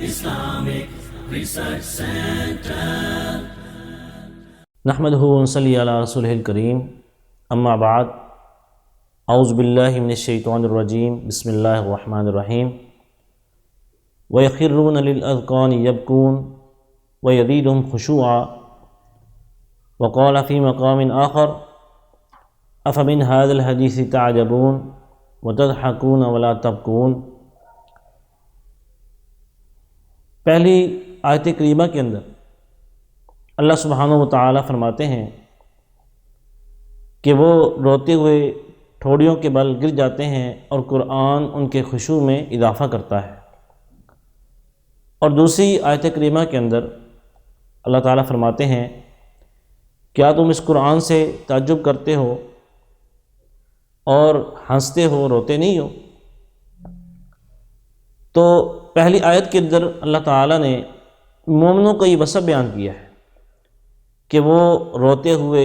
Islamic Research Center. نحمدہ ونصلی علی رسولہ الکریم، اما بعد، اعوذ باللہ من الشیطان الرجیم، بسم اللہ الرحمن الرحیم۔ وَيَخِرُّونَ لِلْأَذْقَانِ يَبْكُونَ وَيَزِيدُهُمْ خُشُوعًا۔ وقال فی مقام آخر أَفَمِنْ هَذَا الْحَدِيثِ تَعْجَبُونَ وَتَضْحَكُونَ وَلَا تَبْكُونَ۔ پہلی آیت کریمہ کے اندر اللہ سبحانہ وتعالی فرماتے ہیں کہ وہ روتے ہوئے ٹھوڑیوں کے بل گر جاتے ہیں اور قرآن ان کے خشوع میں اضافہ کرتا ہے۔ اور دوسری آیت کریمہ کے اندر اللہ تعالیٰ فرماتے ہیں، کیا تم اس قرآن سے تعجب کرتے ہو اور ہنستے ہو، روتے نہیں ہو؟ تو پہلی آیت کے اندر اللہ تعالیٰ نے مومنوں کا یہ وصف بیان کیا ہے کہ وہ روتے ہوئے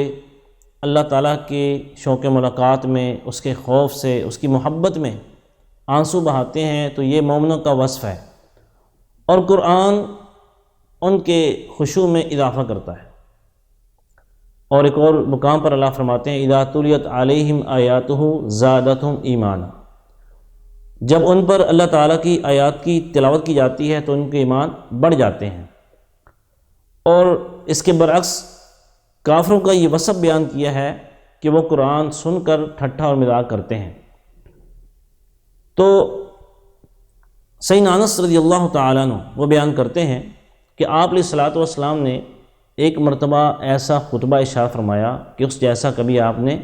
اللہ تعالیٰ کی شوق ملاقات میں، اس کے خوف سے، اس کی محبت میں آنسو بہاتے ہیں، تو یہ مومنوں کا وصف ہے، اور قرآن ان کے خشوع میں اضافہ کرتا ہے۔ اور ایک اور مقام پر اللہ فرماتے ہیں، اذا تلیت علیہم آیاتہ زادتہم ایمانا، جب ان پر اللہ تعالیٰ کی آیات کی تلاوت کی جاتی ہے تو ان کے ایمان بڑھ جاتے ہیں۔ اور اس کے برعکس کافروں کا یہ وصف بیان کیا ہے کہ وہ قرآن سن کر ٹھٹھا اور مذاق کرتے ہیں۔ تو سیدنا انس رضی اللہ تعالیٰ عنہ وہ بیان کرتے ہیں کہ آپ علیہ الصلوۃ والسلام نے ایک مرتبہ ایسا خطبہ ارشاد فرمایا کہ اس جیسا کبھی آپ نے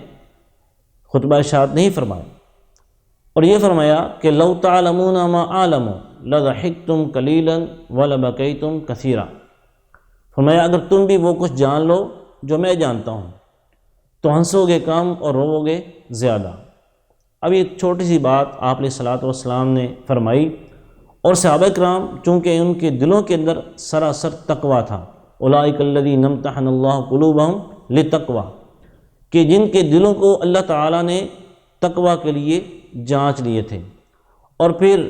خطبہ ارشاد نہیں فرمایا، اور یہ فرمایا کہ لو تعلمون ما اعلم لضحکتم قلیلا ولبکیتم کثیرا۔ فرمایا اگر تم بھی وہ کچھ جان لو جو میں جانتا ہوں تو ہنسو گے کم اور روو گے زیادہ۔ اب یہ چھوٹی سی بات آپ علیہ الصلوۃ والسلام نے فرمائی، اور صحابہ کرام چونکہ ان کے دلوں کے اندر سراسر تقویٰ تھا، اولئک الذین امتحن اللہ قلوبہم للتقویٰ، کہ جن کے دلوں کو اللہ تعالیٰ نے تقویٰ کے لیے جانچ لیے تھے، اور پھر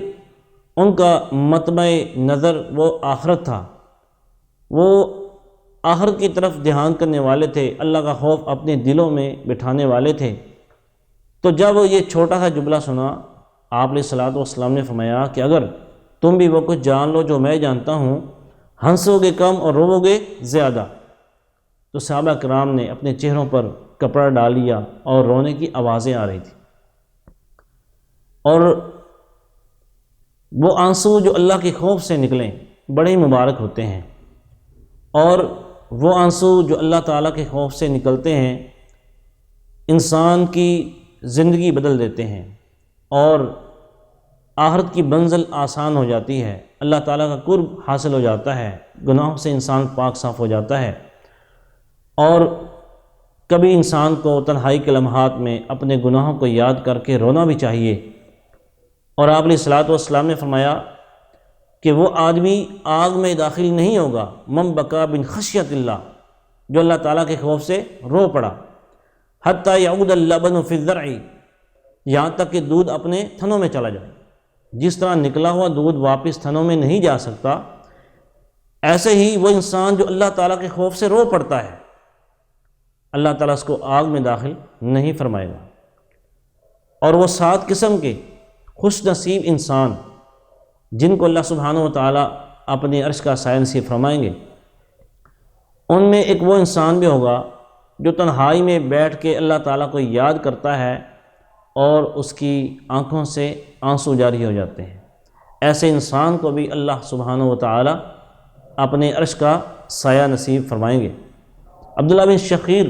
ان کا مطمع نظر وہ آخرت تھا، وہ آخرت کی طرف دھیان کرنے والے تھے، اللہ کا خوف اپنے دلوں میں بٹھانے والے تھے۔ تو جب یہ چھوٹا سا جملہ سنا، آپ علیہ الصلوۃ والسلام نے فرمایا کہ اگر تم بھی وہ کچھ جان لو جو میں جانتا ہوں، ہنسو گے کم اور روو گے زیادہ۔ تو صحابہ کرام نے اپنے چہروں پر کپڑا ڈال لیا اور رونے کی آوازیں آ رہی تھی، اور وہ آنسو جو اللہ کے خوف سے نکلیں بڑے مبارک ہوتے ہیں، اور وہ آنسو جو اللہ تعالیٰ کے خوف سے نکلتے ہیں انسان کی زندگی بدل دیتے ہیں، اور آخرت کی منزل آسان ہو جاتی ہے، اللہ تعالیٰ کا قرب حاصل ہو جاتا ہے، گناہوں سے انسان پاک صاف ہو جاتا ہے۔ اور کبھی انسان کو تنہائی کے لمحات میں اپنے گناہوں کو یاد کر کے رونا بھی چاہیے۔ اور آپ علیہ الصلوۃ والسلام نے فرمایا کہ وہ آدمی آگ میں داخل نہیں ہوگا من بکا من خشیت اللہ، جو اللہ تعالیٰ کے خوف سے رو پڑا، حتی یعود اللبن فی الضرع، یہاں تک کہ دودھ اپنے تھنوں میں چلا جائے۔ جس طرح نکلا ہوا دودھ واپس تھنوں میں نہیں جا سکتا، ایسے ہی وہ انسان جو اللہ تعالیٰ کے خوف سے رو پڑتا ہے، اللہ تعالیٰ اس کو آگ میں داخل نہیں فرمائے گا۔ اور وہ 7 قسم کے خوش نصیب انسان جن کو اللہ سبحانہ وتعالیٰ اپنے عرش کا سایہ نصیب فرمائیں گے، ان میں ایک وہ انسان بھی ہوگا جو تنہائی میں بیٹھ کے اللہ تعالیٰ کو یاد کرتا ہے اور اس کی آنکھوں سے آنسو جاری ہو جاتے ہیں۔ ایسے انسان کو بھی اللہ سبحانہ وتعالیٰ اپنے عرش کا سایہ نصیب فرمائیں گے۔ عبداللہ بن شخیر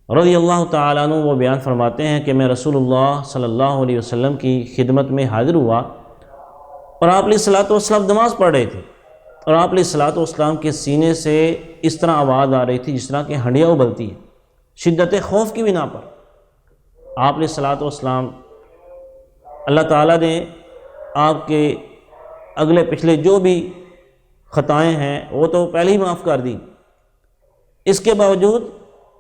رضی اللہ تعالیٰ عنہ وہ بیان فرماتے ہیں کہ میں رسول اللہ صلی اللہ علیہ وسلم کی خدمت میں حاضر ہوا، اور آپ علیہ الصلوۃ والسلام نماز پڑھ رہے تھے، اور آپ علیہ الصلوۃ والسلام کے سینے سے اس طرح آواز آ رہی تھی جس طرح کہ ہنڈیا ابلتی ہے، شدت خوف کی بنا پر۔ آپ علیہ الصلوۃ والسلام، اللہ تعالیٰ نے آپ کے اگلے پچھلے جو بھی خطائیں ہیں وہ تو پہلے ہی معاف کر دی، اس کے باوجود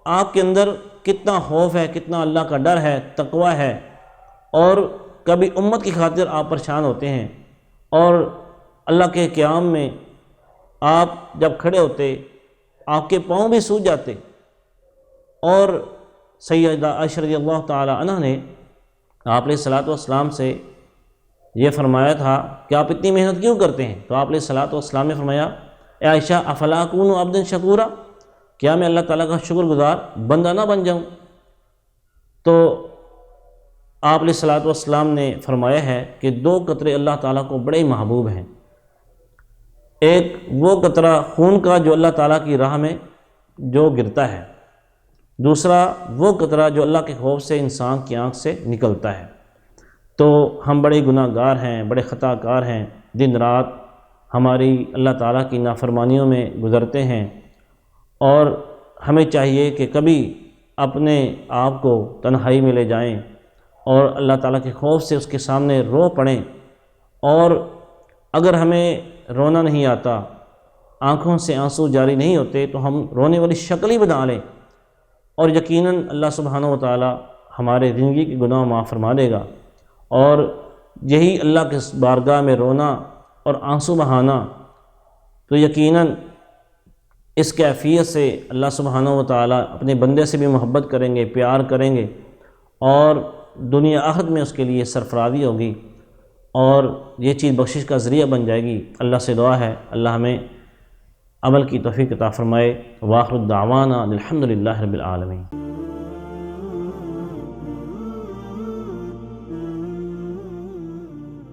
آپ کے اندر کتنا خوف ہے، کتنا اللہ کا ڈر ہے، تقویٰ ہے، اور کبھی امت کی خاطر آپ پریشان ہوتے ہیں، اور اللہ کے قیام میں آپ جب کھڑے ہوتے آپ کے پاؤں بھی سوج جاتے، اور سیدہ عائشہ رضی اللہ تعالی عنہ نے آپ علیہ الصلوۃ والسلام سے یہ فرمایا تھا کہ آپ اتنی محنت کیوں کرتے ہیں؟ تو آپ علیہ الصلوۃ والسلام نے فرمایا، اے عائشہ افلا اکون عبدا شکورا، کیا میں اللہ تعالیٰ کا شکر گزار بندہ نہ بن جاؤں؟ تو آپ علیہ الصلوۃ والسلام نے فرمایا ہے کہ دو قطرے اللہ تعالیٰ کو بڑے محبوب ہیں، ایک وہ قطرہ خون کا جو اللہ تعالیٰ کی راہ میں جو گرتا ہے، دوسرا وہ قطرہ جو اللہ کے خوف سے انسان کی آنکھ سے نکلتا ہے۔ تو ہم بڑے گناہ گار ہیں، بڑے خطا کار ہیں، دن رات ہماری اللہ تعالیٰ کی نافرمانیوں میں گزرتے ہیں، اور ہمیں چاہیے کہ کبھی اپنے آپ کو تنہائی میں لے جائیں اور اللہ تعالیٰ کے خوف سے اس کے سامنے رو پڑیں، اور اگر ہمیں رونا نہیں آتا، آنکھوں سے آنسو جاری نہیں ہوتے، تو ہم رونے والی شکل ہی بنا لیں، اور یقیناً اللہ سبحانہ و تعالیٰ ہمارے زندگی کے گناہ معاف فرما دے گا۔ اور یہی اللہ کے بارگاہ میں رونا اور آنسو بہانا، تو یقیناً اس کیفیت سے اللہ سبحانہ و تعالیٰ اپنے بندے سے بھی محبت کریں گے، پیار کریں گے، اور دنیا آخرت میں اس کے لیے سرفرازی ہوگی، اور یہ چیز بخشش کا ذریعہ بن جائے گی۔ اللہ سے دعا ہے اللہ ہمیں عمل کی توفیق عطا فرمائے۔ وآخر الدعوانا الحمد للہ رب العالمین۔